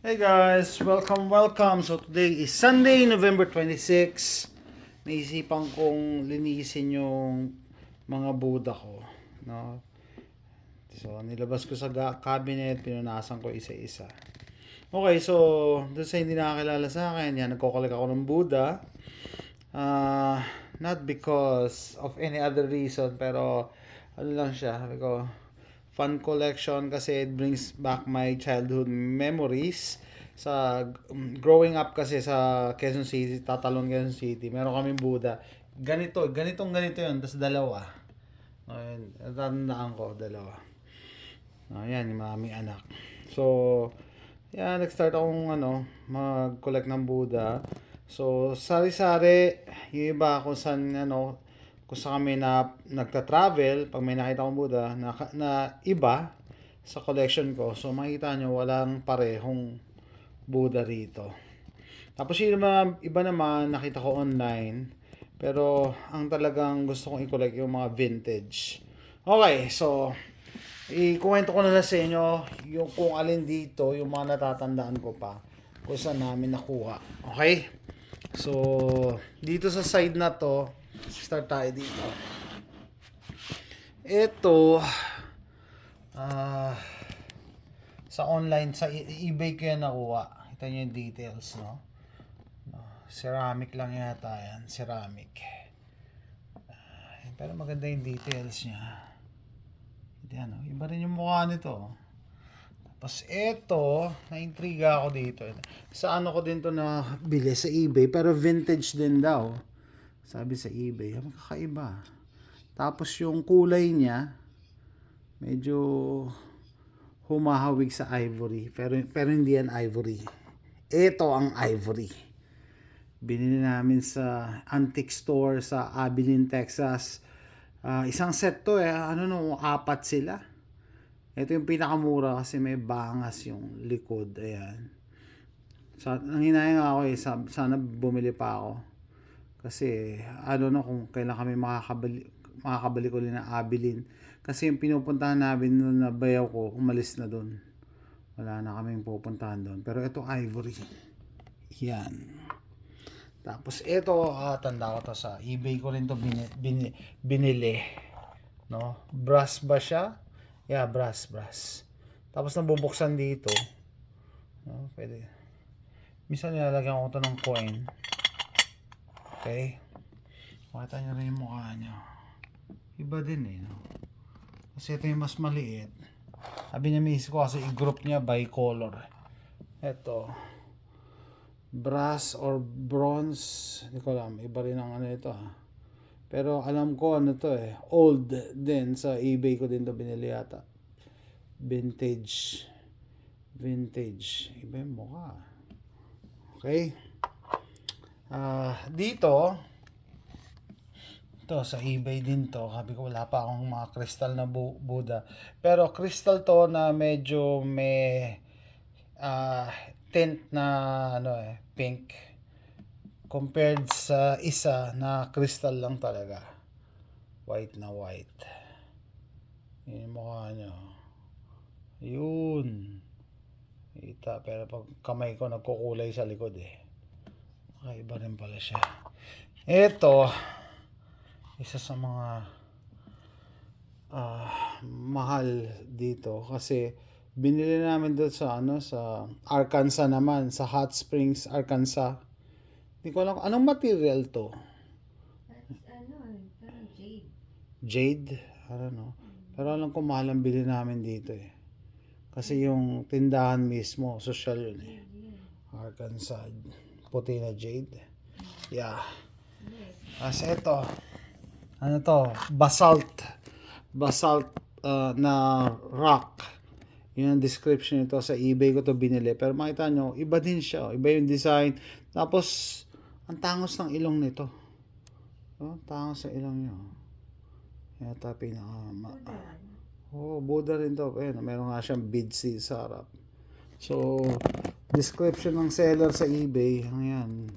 Hey guys, welcome. So today is Sunday, November 26. Naisipan kong linisin yung mga Buddha ko, no? So nilabas ko sa cabinet, pinunasan ko isa-isa. Okay, so doon sa hindi nakakilala sa akin, yan, nagko-collect ako ng Buddha. Not because of any other reason, pero ano lang siya, sabi ko, fun collection kasi it brings back my childhood memories sa growing up kasi sa Quezon City, Tatalon, Quezon City. Meron kaming Buddha. Ganito yun, tapos dalawa. Ayun, natandaan ko, dalawa. Ayan, yung maraming anak. So, yan, nag-start akong mag-collect ng Buddha. So, sari-sari, yung iba kung saan kami nagta-travel, pag may nakita akong Buddha na iba sa collection ko. So, makikita nyo, walang parehong Buddha rito. Tapos yung iba naman, nakita ko online. Pero, ang talagang gusto kong i-collect yung mga vintage. Okay, so, ikuwento ko na lang sa inyo yung kung alin dito, yung mga natatandaan ko pa kung saan namin nakuha. Okay? So, dito sa side na to, start tayo dito. Ito, ah, sa online, sa eBay ko yan nakuha. Kita nyo yung details, no? Ceramic lang yata yan, ceramic. Pero maganda yung details niya. Yan, iba rin yung mukha nito. Tapos eto, na-intriga ako dito. Sa ano ko din to na bili sa eBay, pero vintage din daw. Sabi sa eBay, magkakaiba. Tapos yung kulay niya, medyo humahawig sa ivory. Pero hindi yan ivory. Ito ang ivory. Binili namin sa antique store sa Abilene, Texas. Isang set to apat sila. Ito yung pinakamura kasi may bangas yung likod. Ayan. Nanghinayang ako sana bumili pa ako. Kasi kung kailan kami makakabalik ulit na Abilene. Kasi yung pinupuntahan namin noon na bayaw ko, umalis na doon. Wala na kaming pupuntahan doon. Pero ito ivory. Yan. Tapos ito, tanda ko to sa eBay ko rin to binili. No? Brass ba siya? Yeah, brass. Tapos nabubuksan dito. No? Pwede. Minsan nilalagyan ko to ng coin. Okay? Makita nyo rin yung mukha nyo. Iba din no? Kasi ito yung mas maliit. Sabi niya miss ko kasi i-group niya by color. Ito. Brass or bronze, hindi ko alam, iba rin ang ito pero alam ko to old din, sa eBay ko din to binili yata. Vintage, iba yung mukha. Okay, dito to sa eBay din to, sabi ko wala pa akong mga crystal na Buddha, pero crystal to na medyo may tint na pink compared sa isa na crystal lang talaga, white na white. Yun yung mukha nyo, yun kita, pero pag kamay ko nagkukulay sa likod iba rin pala siya. Ito isa sa mga mahal dito kasi binili namin doon sa Arkansas naman, sa Hot Springs, Arkansas. Hindi ko alam anong material to. Parang jade. Jade? I don't know. Pero alam ko mahal ang bili namin dito Kasi yung tindahan mismo, social yun Arkansas. Puti na jade. Yeah. Kasi ito, basalt na rock. Yun ang description nito, sa eBay ko to binili, pero makita nyo iba din siya, iba yung design. Tapos ang tangos ng ilong nito, tangos ng ilong nyo. Yata Buddha rin to. Meron nga siyang beads sa harap. So description ng seller sa eBay, ayan,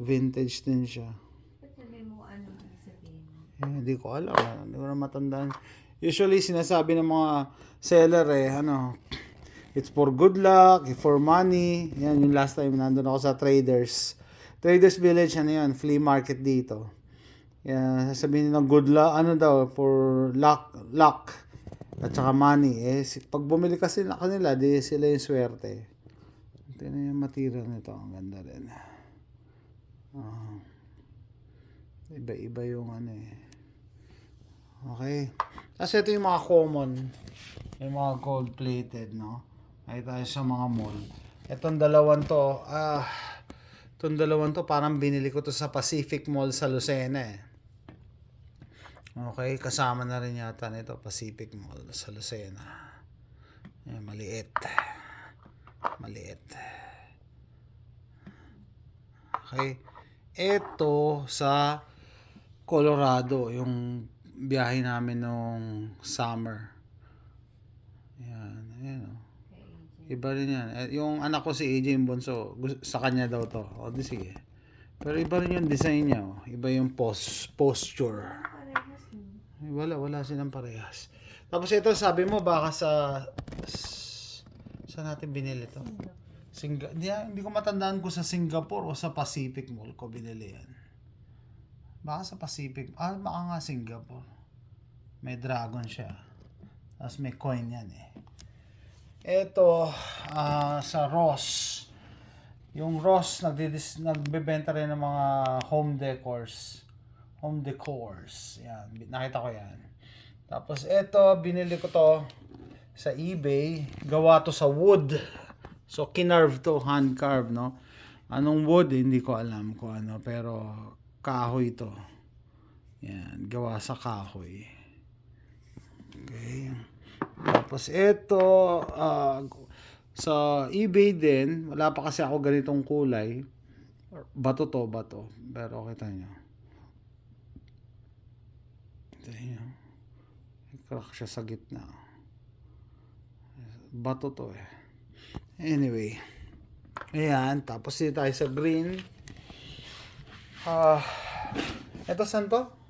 vintage din siya. Sabi mo ano sabihin? Hindi ko alam. Hindi ko na matandaan. Usually, sinasabi ng mga seller It's for good luck, for money. Yan, yung last time nandun ako sa Traders. Traders Village, ano yan, flea market dito. Yan, sasabihin nilang good luck, ano daw, for luck, at saka money. Pag bumili kasi na kanila, di sila yung swerte. Tingnan yung material nito, ang ganda rin. Iba-iba yung ano eh. Okay. Tapos ito yung mga common. Yung mga gold-plated, no? Ay tayo sa mga mall. Itong dalawang to, parang binili ko to sa Pacific Mall sa Lucena eh. Okay, kasama na rin yata nito, Pacific Mall sa Lucena. Ayan, maliit. Okay. Ito sa Colorado, yung biyahe namin nung summer. Ayan. Iba rin yan. Yung anak ko si AJ yung bunso, sa kanya daw to. O, di sige. Pero iba rin yung design niya. Oh. Iba yung posture. Parehas mo. Wala silang parehas. Tapos ito, sabi mo, baka saan natin binili to? Hindi ko matandaan kung sa Singapore o sa Pacific Mall ko binili yan. Baka sa Pacific. Baka nga Singapore. May dragon siya. Tapos may coin yan eh. Ito, sa Ross. Yung Ross, nagbebenta rin ng mga home decors. Yan, nakita ko yan. Tapos ito, binili ko to sa eBay. Gawa to sa wood. So, kinarve to, hand carved, no? Anong wood, hindi ko alam kung ano. Pero, kahoy to. Yan, gawa sa kahoy. Okay. Tapos ito, sa eBay din, wala pa kasi ako ganitong kulay. Bato. Pero kita nyo. Crack siya sa gitna. Bato to eh. Anyway. Ayan, tapos dito tayo sa green. Ito saan to?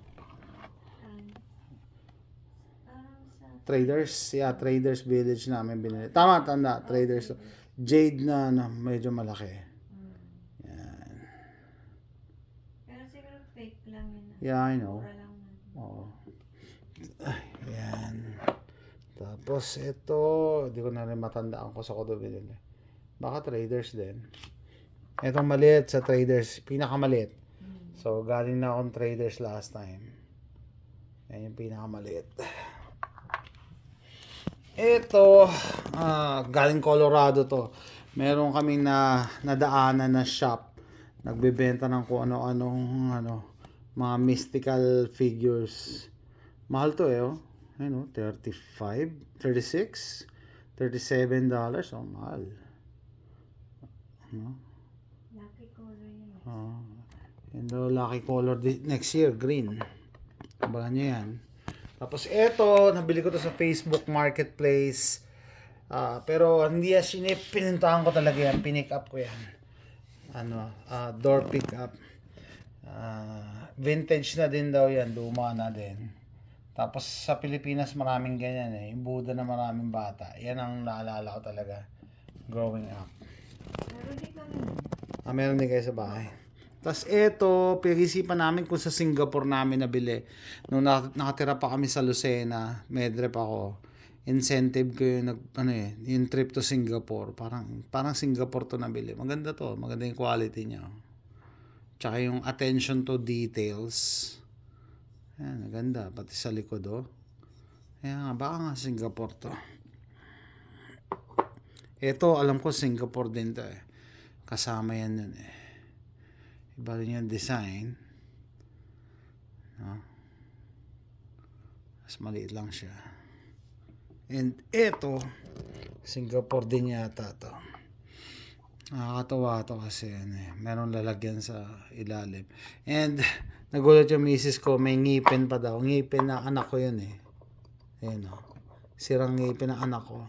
Traders. Yeah, Traders Village namin binili. Tama. Traders. Jade na medyo malaki. Yan. Pero siguro fake lang yun. Yeah, I know. Mura lang na. Oo. Yan. Tapos ito, hindi ko na rin matandaan ko sa ko binili. Baka Traders din. Itong maliit sa Traders, pinakamaliit. So, galing na akong Traders last time. Yan yung pinakamaliit. Ito, galing Colorado to. Meron kaming nadaanan na shop. Nagbebenta ng kung ano-anong mga mystical figures. Mahal to eh, oh. Ayun, oh, $35, $36, $37. Oh, mahal. Lucky color yun. And the lucky color next year, green. Abangan nyo yan. Tapos eto, nabili ko to sa Facebook Marketplace. Pero hindi yan pinuntahan ko talaga yan. Pinick up ko yan. Door pick up. Vintage na din daw yan. Luma na din. Tapos sa Pilipinas maraming ganyan eh. Yung Buddha na maraming bata. Yan ang naalala ko talaga. Growing up. Pero di kami. Meron din kayo sa bahay. Tapos ito, pinag-isipan namin kung sa Singapore namin nabili. Nung nakatira pa kami sa Lucena, medrep ako. Incentive ko yung yung trip to Singapore. Parang Singapore to nabili. Maganda to, maganda yung quality niya. Tsaka yung attention to details. Ayan, maganda. Pati sa likod, oh. Ayan, baka nga Singapore to. Ito, alam ko Singapore din to eh. Kasama yan yun eh. Iba rin yung design. No? Mas maliit lang siya. And ito, Singapore din yata to. Nakakatawa to kasi meron lalagyan sa ilalim. And nagulat yung misis ko, may ngipin pa daw. Ngipin na anak ko yun eh. Ayan o. Sirang ngipin ng anak ko.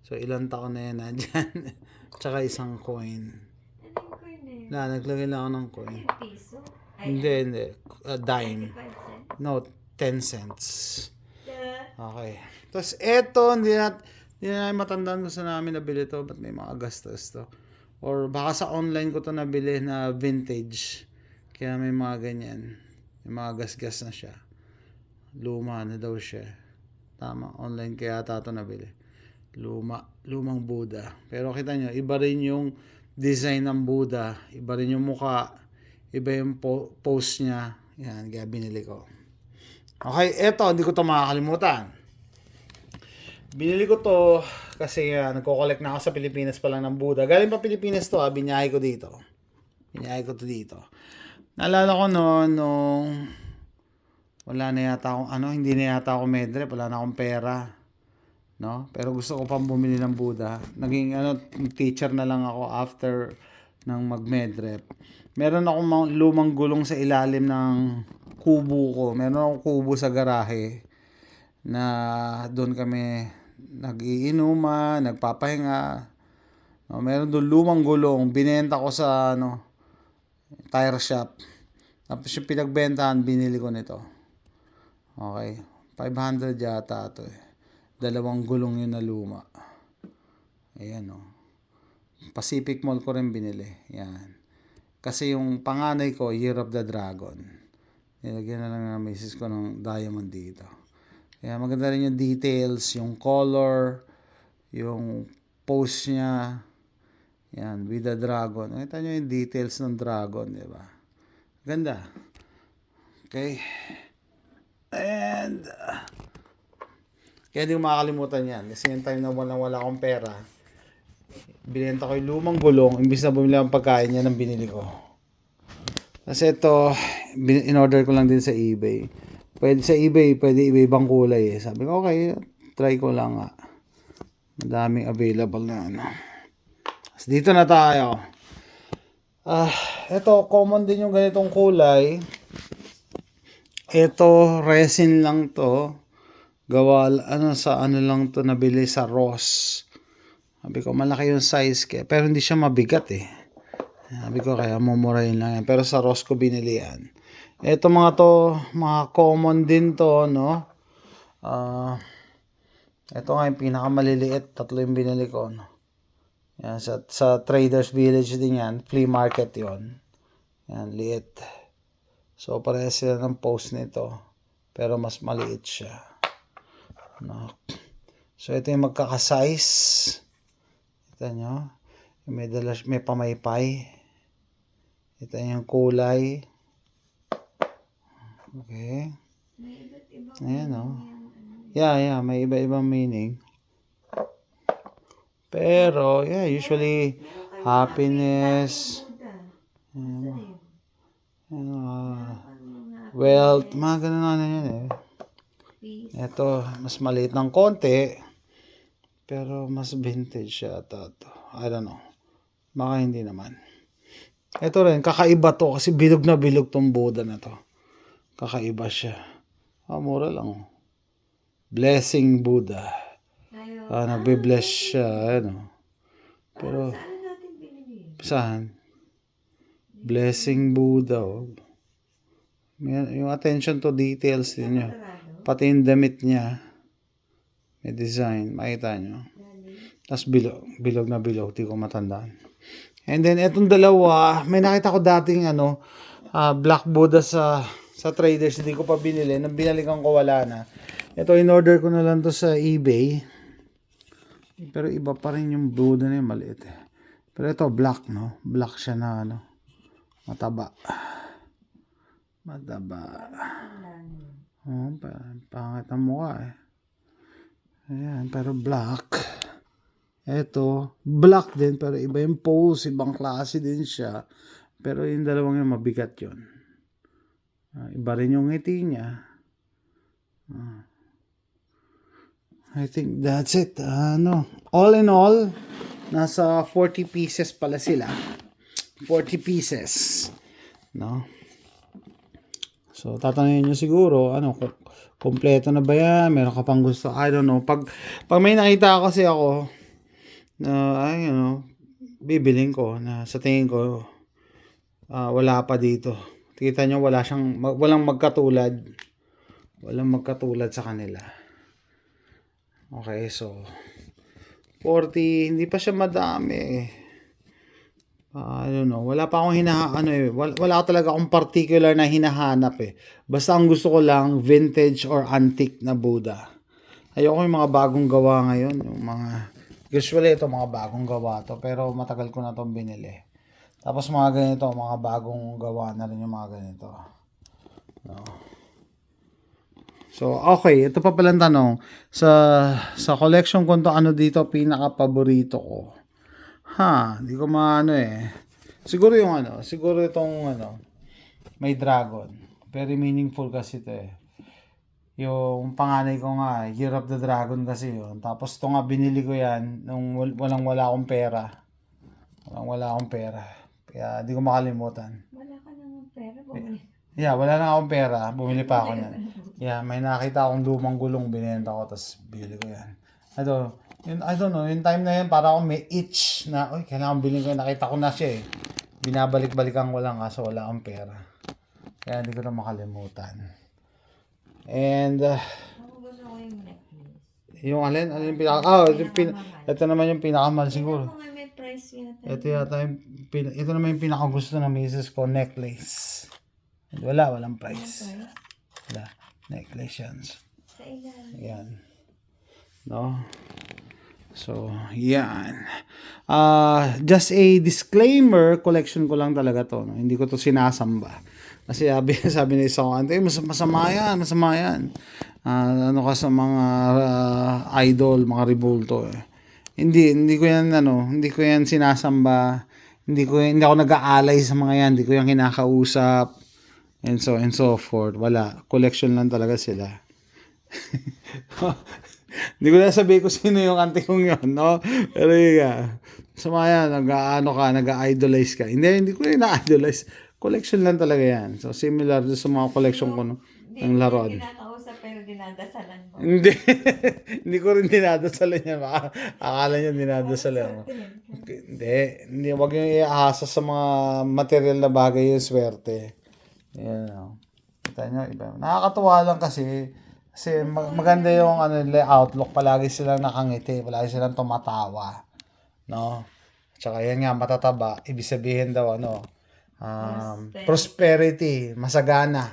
So ilang taon na yan nandyan. Tsaka isang coin. Anong coin na yun? Naglagay lang ako ng coin. Yung piso? Hindi. Dime. 25 cents? No, 10 cents. The... Okay. Tapos eto, Yan, matandaan gusto namin nabili to. Ba't may mga gastos to? Or baka sa online ko to nabili na vintage. Kaya may mga ganyan. May mga gasgas na siya. Luma na daw siya. Tama, online kaya ata to nabili. Lumang Buddha. Pero kita nyo, iba rin yung design ng Buddha. Iba rin yung muka. Iba yung pose niya. Yan, kaya binili ko. Okay, eto, hindi ko to makakalimutan. Binili ko to kasi nagko-collect na ako sa Pilipinas pa lang ng Buddha. Galing pa Pilipinas to, binyahe ko dito. Binyahe ko to dito. Naalala ko noon, nung wala na yata akong, hindi na yata ako medrep, wala na akong pera. No? Pero gusto ko pang bumili ng Buddha. Naging teacher na lang ako after ng mag-medrep. Meron akong lumang gulong sa ilalim ng kubo ko. Meron akong kubo sa garahe na doon kami nagiinuman, nagpapahinga. No, meron doon lumang gulong, binenta ko sa tire shop. Tapos yung pinagbentahan, binili ko nito. Okay, 500 yata ito eh. 2 gulong yun na luma. Ayan o. Pacific Mall ko rin binili. Yan. Kasi yung panganay ko, Year of the Dragon. Nilagyan na lang ng misis ko ng diamond dito. Kaya maganda rin yung details, yung color, yung pose niya. Yan, with the dragon. Nakita nyo yung details ng dragon, di ba? Ganda. Okay. And, kaya di ko makakalimutan yan. Kasi yung time na wala akong pera, binenta ko yung lumang gulong, imbis na bumili akong pagkain yan ang binili ko. Kasi ito, in-order ko lang din sa eBay. Pwede sa eBay, pwede iba-ibang kulay eh. Sabi ko, okay, try ko lang nga. Madaming available na So, dito na tayo. Ito, common din yung ganitong kulay. Ito, resin lang to. Gawa, sa lang to nabili sa Ross. Sabi ko, malaki yung size kaya. Pero hindi siya mabigat eh. Sabi ko, kaya mumurahin lang yan. Pero sa Ross ko binili yan. Ito mga common din to, no? Ito nga yung pinakamaliliit. 3 yung binili ko, no? Yan, sa Traders Village din yan. Flea market yon. Yan, liit. So, parehas sila ng post nito. Pero mas maliit siya. No? So, ito yung magkakasize. Ito nyo. May pamaypay. Ito yung kulay. Okay. May iba't ibang Ayan, oh. yan, Yeah, may iba-ibang meaning. Pero, yeah, usually, happiness, wealth, mga ganun yan eh. peace. Ito, mas maliit ng konti, pero mas vintage siya ito. I don't know. Baka hindi naman. Ito rin, kakaiba to kasi bilog na bilog tong Buddha na to. Kakaiba siya. Mura lang. Blessing Buddha. Nagbe-bless siya. Pero, Saan natin binili? saan? Blessing Buddha. Oh. Yung attention to details din niya. Pati yung damit niya. May design. Makita nyo. Tapos bilog na bilog. Di ko matandaan. And then, etong dalawa, may nakita ko dating Black Buddha sa Traders. Hindi ko pa binili. Nang binalikan ko, wala na. Ito, in-order ko na lang to sa eBay. Pero iba pa rin yung Buddha na yung maliit eh. Pero ito, black, no? Black siya na, mataba. Oh, pangit ang mukha eh. Ayan, pero black. Ito, black din, pero iba yung pose, ibang klase din siya. Pero yung dalawang yung mabigat yun. Iba rin yung ngiti niya. I think that's it. All in all, nasa 40 pieces pala sila. 40 pieces. No? So, tatanungin nyo siguro, kompleto na ba yan? Meron ka pang gusto? I don't know. Pag may nakita kasi ako, bibiling ko na sa tingin ko, wala pa dito. Kita nyo, walang magkatulad. Walang magkatulad sa kanila. Okay, so, 40, hindi pa siya madami. I don't know. Wala pa akong wala talaga akong particular na hinahanap eh. Basta ang gusto ko lang, vintage or antique na Buddha. Ayoko yung mga bagong gawa ngayon. Usually ito mga bagong gawa to. Pero matagal ko na itong binili. Tapos mga ganito, mga bagong gawa na rin yung mga ganito. No. So, okay. Ito pa palang tanong. Sa collection ko to, ano dito pinaka-paborito ko? Hindi ko maano eh. Siguro itong may dragon. Very meaningful kasi ito eh. Yung panganay ko nga, Year of the Dragon kasi yun. Tapos ito nga binili ko yan nung wala akong pera. Wala akong pera. Kaya di ko makalimutan. Wala ka nang pera, bumili. Yeah, wala na akong pera. Bumili pa ako yan. Yeah, may nakita akong lumang gulong, binenta ko, tapos bili ko yan. I don't know, yung time na yun, para akong may itch na, kailangan bilhin ko. Nakita ko na siya eh. Binabalik-balikan ko lang kaso wala akong pera. Kaya hindi ko na makalimutan. And, Ako gusto ko yung necklace. yung alin? Ano yung ito naman yung pinakamahal siguro. Tingnan mo nga, may price yata. Ito naman yung pinakagusto ng misis ko, necklace. And walang price. Ano price? Wala, necklace yan. Sa ilalim. Yan. No? So, yan. Just a disclaimer, collection ko lang talaga to. No? Hindi ko to sinasamba. Kasi sabi ni isang kante, masama yan. Ano ka sa mga idol, mga rebulto eh. Hindi ko yan sinasamba. Hindi ako nag-aalay sa mga yan. Hindi ko yan kinakausap. And so forth. Wala. Collection lang talaga sila. Hindi ko na sabihin kung sino yung auntie kong yun, no? Pero yun, sumaya, nag-idolize ka. Hindi ko na na-idolize. Collection lang talaga yan. So, similar sa mga collection ko, no? Ng laruan. Hindi mo kinakausap pero dinadasalan mo. Hindi. Hindi ko rin dinadasalan yan. Akala niya dinadasalan mo. Hindi. Huwag yung iahasa sa mga material na bagay yung swerte. Yan, no? Kita nyo, iba. Nakakatuwa lang kasi maganda yung outlook, palagi silang nakangiti, palagi silang tumatawa, no? Tsaka yan nga, matataba, ibig sabihin daw prosperity, masagana.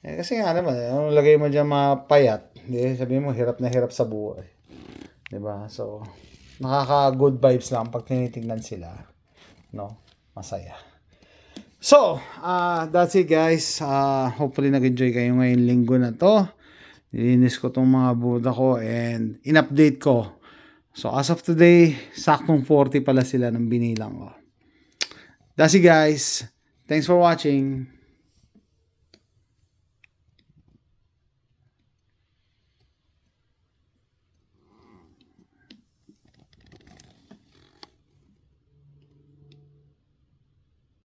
Kasi nga naman, lagay mo dyan mapayat, sabihin mo hirap na hirap sa buhay, diba? So nakaka-good vibes lang pag tinitingnan sila, no? Masaya. So, that's it guys. Hopefully nag-enjoy kayo ngayong linggo na to. Nilinis ko tong mga Buddha ko and in-update ko. So, as of today, saktong 40 pala sila ng binilang ko. That's it guys. Thanks for watching.